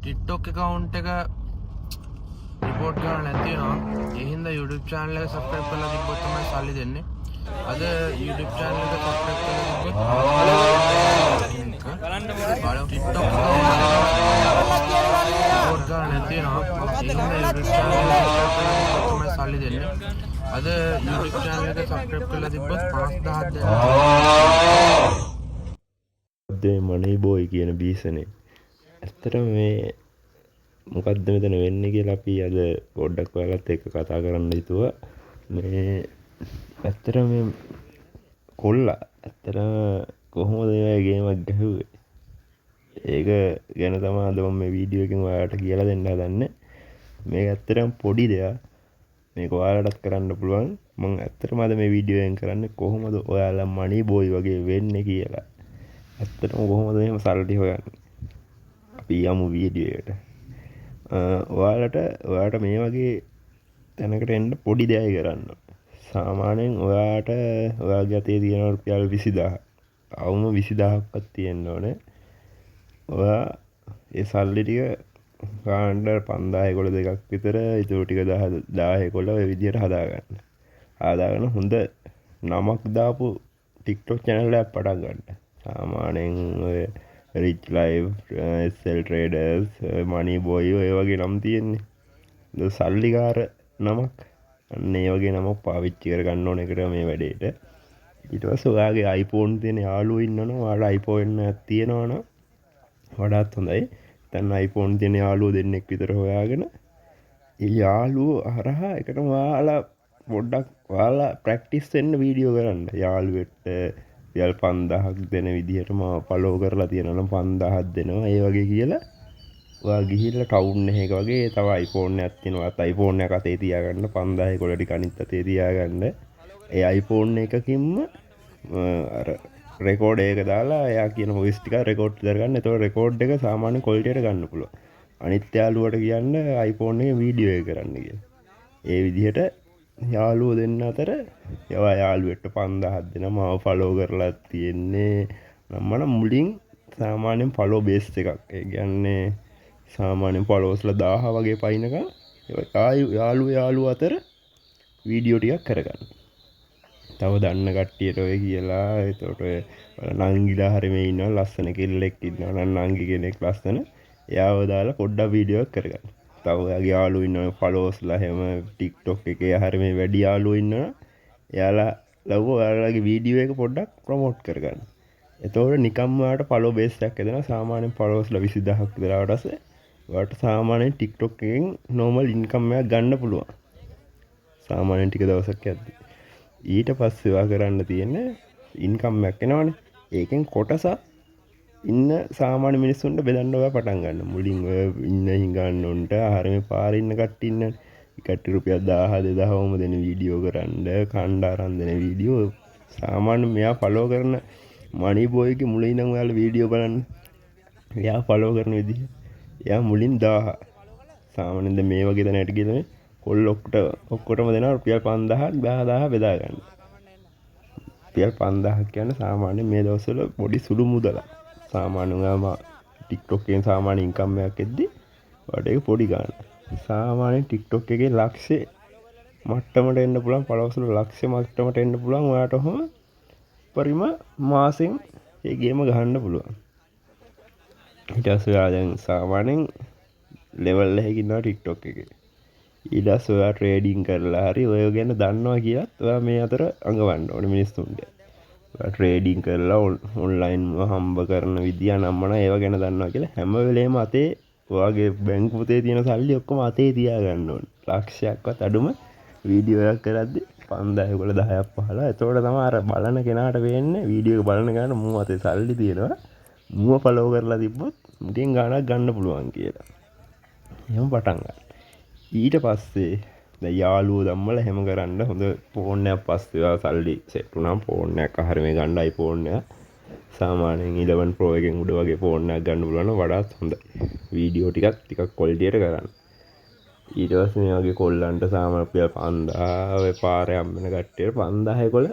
TikTok account එක report කරලා නැති වෙනවා. ඒ හින්දා YouTube channel එක subscribe කරලා තිබ්බොත් තමයි සල්ලි දෙන්නේ. අද YouTube channel එක subscribe කරලා තිබ්බොත් TikTok account report කරලා නැති වෙනවා. ඒ හින්දා YouTube channel එක subscribe කරලා තිබ්බොත් තමයි සල්ලි දෙන්නේ. අද YouTube channel එක subscribe කරලා තිබ්බොත් 5000ක් දෙන්න. මනි බෝයි කියන බීසනේ. ඇත්තටම මේ මොකක්ද මෙතන වෙන්නේ කියලා අපි අද පොඩ්ඩක් ඔයාලත් එක්ක කතා කරන්න හිතුවා. මේ ඇත්තටම මේ කොල්ලා ඇත්තටම කොහොමද මේ ගේමක් ගහුවේ? ඒක ගැන තමයි අද මම මේ වීඩියෝ එකෙන් ඔයාලට කියලා දෙන්න හදන්නේ. මේක ඇත්තටම පොඩි දෙයක්. මේක ඔයාලටත් කරන්න පුළුවන්. මම ඇත්තටම අද මේ වීඩියෝ එකෙන් කරන්නේ කොහොමද ඔයාලා මනි බෝයි වගේ වෙන්නේ කියලා. ඇත්තටම කොහොමද එහෙම සල්ලි හොයන්නේ? අපි යමු වීඩියෝ එකට. ඔයාලට මේ වගේ තැනකට එන්න පොඩි දෙයක් කරන්න. සාමාන්‍යයෙන් ඔයාගේ අතේ තියෙන රුපියල් 20000. අවුම 20000ක්වත් තියෙන්න ඕනේ. ඔයා ඒ සල්ලි ටික ගාන්න 5000 දෙකක් විතර ඊටු ටික 10 ඔය විදියට හදාගන්න. හදාගෙන හොඳ නමක් දාපු TikTok channel එකක් පටන් ගන්න. සාමාන්‍යයෙන් ඔය rich life, sell traders, money boy ඔය වගේ නම් තියෙන්නේ. සල්ලිකාර නමක්. අන්න ඒ වගේ නමක් පාවිච්චි කරගන්න ඕන එකට මේ වැඩේට. ඊට පස්සේ ඔයාගේ iPhone තියෙන යාළුවෝ ඉන්නවනම් ඔයාලා iPhone එකක් තියෙනවනම් වඩාත් හොඳයි. දැන් iPhone තියෙන යාළුවෝ දෙන්නෙක් විතර හොයාගෙන ඒ යාළුවෝ හරහා එකට ඔයාලා පොඩ්ඩක් ඔයාලා ප්‍රැක්ටිස් වෙන්න වීඩියෝ කරන්න. යාළුවෙට රුපියල් 5000ක් දෙන විදිහට මම ෆලෝ කරලා තියෙනවා නම් 5000ක් දෙනවා. ඒ වගේ කියලා ඔයා ගිහිල්ලා ටවුන් එකක වගේ තව iPhone එකක් තියෙනවා. iPhone එක අතේ තියාගන්න 5000 කොළ ටික අනිත් අතේ තියාගන්න. ඒ iPhone එකකින්ම අර රෙකෝඩ් එක දාලා එයා කියන වොයිස් ටික රෙකෝඩ් කරගන්න. ඒතකොට රෙකෝඩ් එක සාමාන්‍ය ක්වොලිටියට ගන්න පුළුවන්. අනිත් යාළුවට කියන්න iPhone එකේ වීඩියෝ එක කරන්න කියලා. ඒ විදිහට යාළුවෝ දෙන්න අතර ඒවා යාළුවෙට 5000ක් දෙනවා. මාව ෆලෝ කරලා තියෙන්නේ නම් මුලින් සාමාන්‍යයෙන් ෆලෝ බේස් එකක්. ඒ කියන්නේ සාමාන්‍යයෙන් ෆලෝස්ලා 1000 වගේ පයින්නකම් යාළුවෝ අතර වීඩියෝ ටිකක් කරගන්න. තව දන්න කට්ටියට ඔය කියලා එතකොට ඔය නංගිලා හරි මේ ඉන්නවා ලස්සන කෙල්ලෙක් ඉන්නවා නම් නංගි කෙනෙක් ලස්සන එයාව දාලා පොඩ්ඩක් වීඩියෝ එකක් කරගන්න. තව ඔයාගේ යාළුවෝ ඉන්නවා ෆලෝස්ලා හැම TikTok එකේ හරි මේ වැඩි යාළුවෝ ඉන්නවා. එයාලා ලව්ව ඔයාලගේ වීඩියෝ එක පොඩ්ඩක් ප්‍රොමෝට් කරගන්න. එතකොට නිකම්ම ඔයාලට ෆලෝ බේස් එකක් එදෙනවා. සාමාන්‍යයෙන් ෆලෝස්ලා 20000ක් විතර ආවට පස්සේ ඔයාලට සාමාන්‍යයෙන් TikTok එකෙන් නෝමල් ඉන්කම් එකක් ගන්න පුළුවන්. සාමාන්‍යයෙන් ටික දවසක් යද්දි. ඊට පස්සේ ඔයා කරන්න තියෙන්නේ ඉන්කම් එකක් එනවනේ. ඒකෙන් කොටසක් ඉන්න සාමාන්‍ය මිනිස්සුන්ට බෙදන්න ඔයා පටන් ගන්න. මුලින් ඔය ඉන්න හිඟන්න උන්ට ආහාරමේ පාරේ ඉන්න කට්ටිය ඉන්න. කට්ටිය රුපියල් 1000 2000ම දෙන වීඩියෝ කරන්න, කණ්ඩායම් දෙන වීඩියෝ. සාමාන්‍ය මෙයා ෆලෝ කරන මනි බෝයිගේ මුලින් ඉඳන් ඔයාලා වීඩියෝ බලන්න. එයා ෆලෝ කරන විදිහ. එයා මුලින් 1000. සාමාන්‍යයෙන් මේ වගේ දැනට ගිහලා ඔක්කොටම දෙනවා රුපියල් 5000ක් 10000 බෙදා ගන්න. රුපියල් 5000ක් කියන්නේ සාමාන්‍ය මේ දවස්වල පොඩි සුළු මුදලක්. සාමාන්‍යයෙන්ම TikTok එකෙන් සාමාන්‍ය ඉන්කම් එකක් එද්දි ඔයාලට ඒක පොඩි ගන්න. සාමාන්‍යයෙන් TikTok එකේ ලක්ෂේ මට්ටමට එන්න පුළුවන් ෆලෝවර්ස් වල ලක්ෂේ මට්ටමට එන්න පුළුවන් ඔයාලට ඔහොම පරිම මාසෙන් ඒ ගේම ගහන්න පුළුවන්. ඊට පස්සේ ඔයා දැන් සාමාන්‍යයෙන් ලෙවල් එකක ඉන්නවා TikTok එකේ. ඊට පස්සේ ඔයා ට්‍රේඩින් කරලා හරි ඔය ගැන දන්නවා කියත් ඔයා මේ අතර අඟවන්න ඕනේ මිනිස්සුන්ට. ඔයා ට්‍රේඩින් කරලා ඔන්ලයින් හම්බ කරන විදිය නම්මන ඒව ගැන දන්නවා කියලා හැම වෙලේම අතේ ඔයාගේ බැංකු පොතේ තියෙන සල්ලි ඔක්කොම අතේ තියාගන්න ඕනේ. ලක්ෂයක්වත් අඩුම වීඩියෝ එකක් කරද්දි 5000 10ක් 15. එතකොට තමයි අර බලන කෙනාට වෙන්නේ වීඩියෝ එක බලන කෙනාට මූ අතේ සල්ලි තියෙනවා. මූව ෆලෝ කරලා තිබ්බොත් මුටින් ගාණක් ගන්න පුළුවන් කියලා. එහෙම පටන් ගන්න. ඊට පස්සේ දැන් යාළුවෝ ධම්මල හැම කරන්න හොඳ ෆෝන් එකක් පස්සේ ඔයා සල්ලි සෙට් වුණාම ෆෝන් එකක් අහර මේ ගන්න iPhone එක සාමාන්‍යයෙන් 11 Pro එකෙන් උඩ වගේ ෆෝන් එකක් ගන්න පුළුවන් නම් වඩාත් හොඳයි. වීඩියෝ ටිකක් ක්වොලිටියට කරන්න. ඊට පස්සේ මේ වගේ කොල්ලන්ට සාමාන්‍ය රුපියල් 5000 ඔය පාරේ හම්බෙන කට්ටියට 5000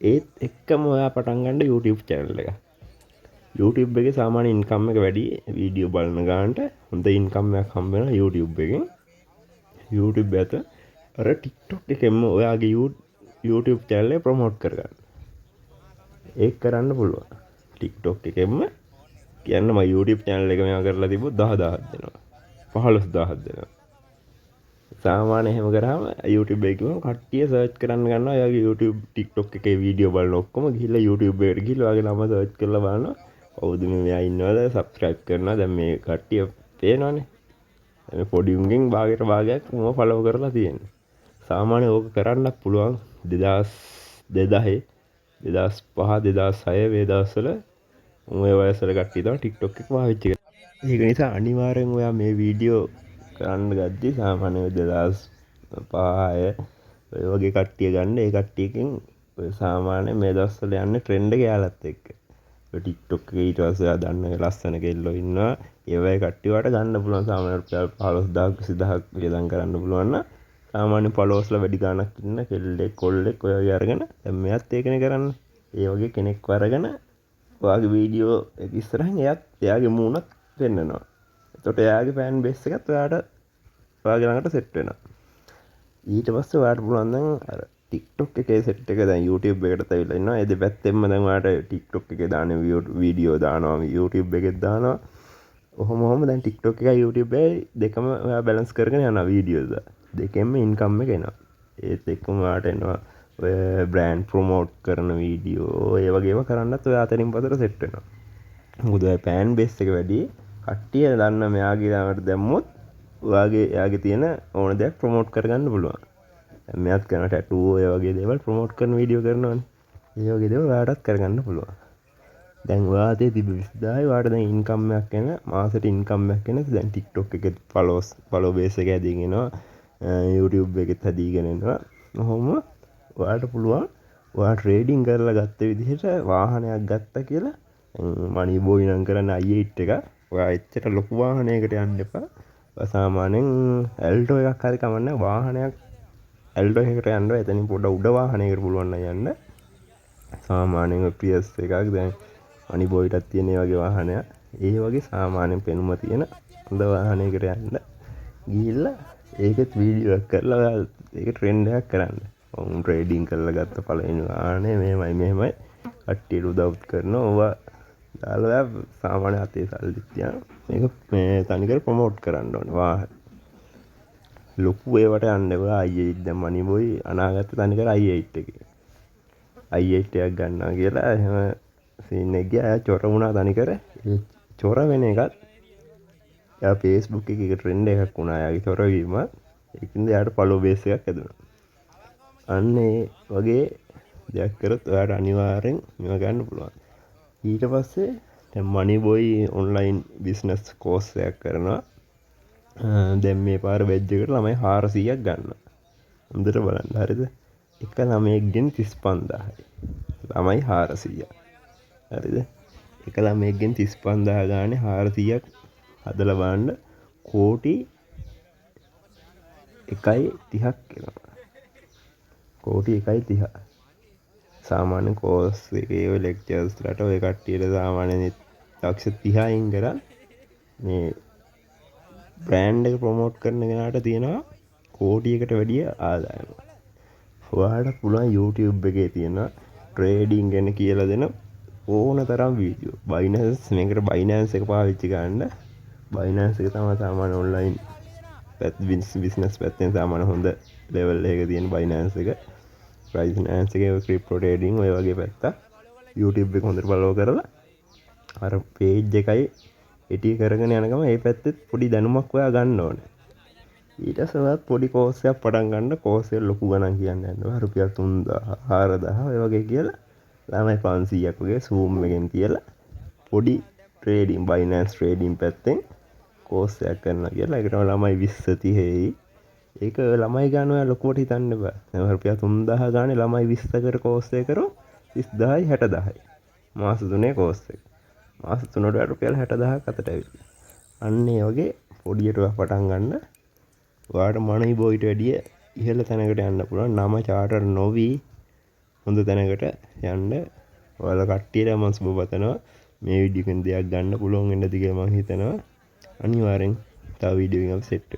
ඒත් එක්කම ඔයා පටන් ගන්න YouTube channel එක. YouTube එකේ සාමාන්‍ය ඉන්කම් එක වැඩි වීඩියෝ බලන ගානට හොඳ ඉන්කම් එකක් හම්බ වෙනවා YouTube එකෙන්. YouTube ඇත අර TikTok එකෙන්ම ඔයාගේ YouTube channel එක ප්‍රොමෝට් කරගන්න. ඒක කරන්න පුළුවන්. TikTok එකෙන්ම කියන්න මම YouTube channel එක මෙයා කරලා තිබ්බොත් 10000ක් දෙනවා. 15000ක් දෙනවා. සාමාන්‍ය එහෙම කරාම YouTube එකේම කට්ටිය සර්ච් කරන්න ගන්නවා. එයාගේ YouTube TikTok එකේ වීඩියෝ බලන ඔක්කොම ගිහිල්ලා YouTube එකට ගිහිල්ලා ඔයාගේ නම සර්ච් කරලා බලනවා. කවුද මෙයා ඉන්නවද? subscribe කරනවා. දැන් මේ කට්ටිය පේනවනේ. මේ පොඩි උන්ගෙන් භාගයක් මම ෆලෝ කරලා තියෙනවා. සාමාන්‍ය ඕක කරන්නත් පුළුවන් 2005 2006 මේ දවස්වල ඔය වයසල කට්ටිය තමයි TikTok එක පාවිච්චි කරන්නේ. ඒක නිසා අනිවාර්යෙන් ඔයා මේ වීඩියෝ කරන්න ගද්දි සාමාන්‍ය 2005 ඔය වගේ කට්ටිය ගන්න. ඒ කට්ටියකින් ඔය සාමාන්‍ය මේ දවස්වල යන්නේ ට්‍රෙන්ඩ් එක යාලත් එක්ක. ඔය TikTok එකේ ඊට පස්සේ ඔයා දන්න ලස්සන කෙල්ලෝ ඉන්නවා. ඒ වගේ කට්ටිය වට ගන්න පුළුවන් සාමාන්‍ය රුපියල් 15000ක් 20000ක් වියදම් කරන්න පුළුවන් නම් සාමාන්‍ය ෆලෝවර්ස්ලා වැඩි ගාණක් ඉන්න කෙල්ලෙක් කොල්ලෙක් ඔය වගේ අරගෙන දැන් මෙයාත් ඒකනේ කරන්නේ. ඒ වගේ කෙනෙක් අරගෙන ඔයාගේ වීඩියෝ එක ඉස්සරහින් එයාගේ මූණත් පෙන්නනවා. එතකොට එයාගේ ෆෑන් බේස් එකත් ඔයාගේ ළඟට සෙට් වෙනවා. ඊට පස්සේ ඔයාට පුළුවන් දැන් අර TikTok එකේ සෙට් එක දැන් YouTube එකට ඇවිල්ලා ඉන්නවා. ඒ දෙපැත්තෙන්ම දැන් ඔයාට TikTok එකේ දාන වීඩියෝ දානවා, YouTube එකෙත් දානවා. ඔහොම දැන් TikTok එකයි YouTube එකයි දෙකම ඔයා බැලන්ස් කරගෙන යනවා වීඩියෝස්. දෙකෙන්ම ඉන්කම් එක එනවා. ඒත් එක්කම ඔයාට එනවා ඔය බ්‍රෑන්ඩ් ප්‍රොමෝට් කරන වීඩියෝ ඒ වගේම කරන්නත් ඔයා අතරින් පතර සෙට් වෙනවා. මොකද ඔය ෆෑන් බේස් එක වැඩි කට්ටිය දන්න මෙයාගේ ළඟට දැම්මොත් එයාගේ තියෙන ඕන දෙයක් ප්‍රොමෝට් කරගන්න පුළුවන්. මෙයාත් කරන ටැටූ ඒ වගේ දේවල් ප්‍රොමෝට් කරන වීඩියෝ කරනවානේ. ඒ වගේ දේවල් ඔයාටත් කරගන්න පුළුවන්. දැන් ඔයාතේ තිබ්බ 20000යි ඔයාට දැන් ඉන්කම් එකක් එන මාසෙට ඉන්කම් එකක් එන දැන් TikTok එකේ ෆලෝ බේස් එක ඇදගෙන එනවා. YouTube එකෙත් හැදීගෙන එනවා. ඔහොම ඔයාට පුළුවන් ඔයා ට්‍රේඩින් කරලා ගත්ත විදිහට වාහනයක් ගත්තා කියලා මනි බෝයි නම් කරන්න i8 එක ඔයා එච්චර ලොකු වාහනයකට යන්න එපා. සාමාන්‍යයෙන් ඇල්ටෝ එකක් හරි කමන්නේ වාහනයක් ඇල්ටෝ එකකට යන්න එතනින් පොඩ උඩ වාහනයකට පුළුවන් නම් යන්න. සාමාන්‍යයෙන් Prius එකක් දැන් මනි බෝයිටත් තියෙන ඒ වගේ වාහනයක්. ඒ වගේ සාමාන්‍යයෙන් පෙනුම තියෙන හොඳ වාහනයකට යන්න ගිහිල්ලා ඒකත් වීඩියෝ එකක් කරලා ඔයා ඒක ට්‍රෙන්ඩ් එකක් කරන්න. ඔවුන් ට්‍රේඩින් කරලා ගත්ත පළවෙනි වාහනේ මෙහෙමයි කට්ටියට උදව් කරනවා. ඔවා දාලා සාමාන්‍ය අතේ සල්ලි තියන මේක මේ තනිකර ප්‍රොමෝට් කරන්න ඕනේ වාහන. ලොකු ඒවට යන්න එපා. i8 දැන් මනි බෝයි අනාගත තනිකර i8 එකේ. i8 එකක් ගන්නවා කියලා එහෙම සීන් එක ගියා. එයා චොර වුණා තනිකර. ඒ චොර වෙන එකත් එයා Facebook එකේ ට්‍රෙන්ඩ් එකක් වුණා. එයාගේ චොර වීම. ඒකින්ද එයාට ෆලෝ බේස් එකක් හැදුණා. අන්න ඒ වගේ දෙයක් කරොත් ඔයාට අනිවාර්යෙන් මේව ගන්න පුළුවන්. ඊට පස්සේ දැන් මනි බෝයි ඔන්ලයින් බිස්නස් කෝස් එකක් කරනවා. දැන් මේ පාර බැජ් එකට ළමයි 400ක් ගන්නවා. හොඳට බලන්න හරිද? එක ළමයෙක්ගෙන් 35000යි. ළමයි 400. හරිද? එක ළමයෙක්ගෙන් 35000 ගානේ 400ක් හදලා බලන්න කෝටි 1.30ක් එනවා. කෝටි 1.30. සාමාන්‍ය කෝස් එකේ ඔය ලෙක්චර්ස් වලට ඔය කට්ටියට සාමාන්‍යයෙන් ලක්ෂ 30යින් කරා මේ බ්‍රෑන්ඩ් එක ප්‍රොමෝට් කරන කෙනාට තියෙනවා කෝටියකට වැඩිය ආදායම. ඔයාලට පුළුවන් YouTube එකේ තියෙන ට්‍රේඩින් ගැන කියලා දෙන ඕන තරම් වීඩියෝ. මේකට Binance එක පාවිච්චි කරන්න. Binance එක තමයි සාමාන්‍ය ඔන්ලයින් බිස්නස් පැත්තෙන් සාමාන්‍ය හොඳ ලෙවල් එකක තියෙන Binance එක. Binance එකේ ක්‍රිප්ටෝ ට්‍රේඩින් ඔය වගේ පැත්ත YouTube එක හොඳට ෆලෝ කරලා අර page එකයි එටි කරගෙන යන ගම ඒ පැත්තෙත් පොඩි දැනුමක් ඔයා ගන්න ඕනේ. ඊට පස්සේ ඔයත් පොඩි කෝස් එකක් පටන් ගන්න. කෝස් එක ලොකු ගණන් කියන්නේ නැහැ. රුපියල් 3000 4000 ඔය වගේ කියලා ළමයි 500ක් වගේ Zoom එකෙන් තියලා පොඩි ට්‍රේඩින් Binance ට්‍රේඩින් පැත්තෙන් කෝස් එකක් කරනවා කියලා. ඒකට ළමයි 20 30යි. ඒක ළමයි ගන්න ඔයා ලොකුවට හිතන්න බෑ. දැන් රුපියල් 3000 ගානේ ළමයි 20කට කෝස් එක කරොත් 30000යි 60000යි. මාස 3 කෝස් එක. මාස 3ට රුපියල් 60000ක් අතට ඇවිල්ලා. අන්න ඒ වගේ පොඩියට ඔයා පටන් ගන්න. ඔයාට මනි බෝයිට වැඩිය ඉහළ තැනකට යන්න පුළුවන්. නම චාටර් නොවි හොඳ තැනකට යන්න ඔයාලා කට්ටියට මම සුබ පතනවා. මේ විඩියෝ එකෙන් දෙයක් ගන්න පුළුවන් වෙන්නද කියලා මම හිතනවා. අනිවාර්යෙන් තව වීඩියෝ එකක් සෙට්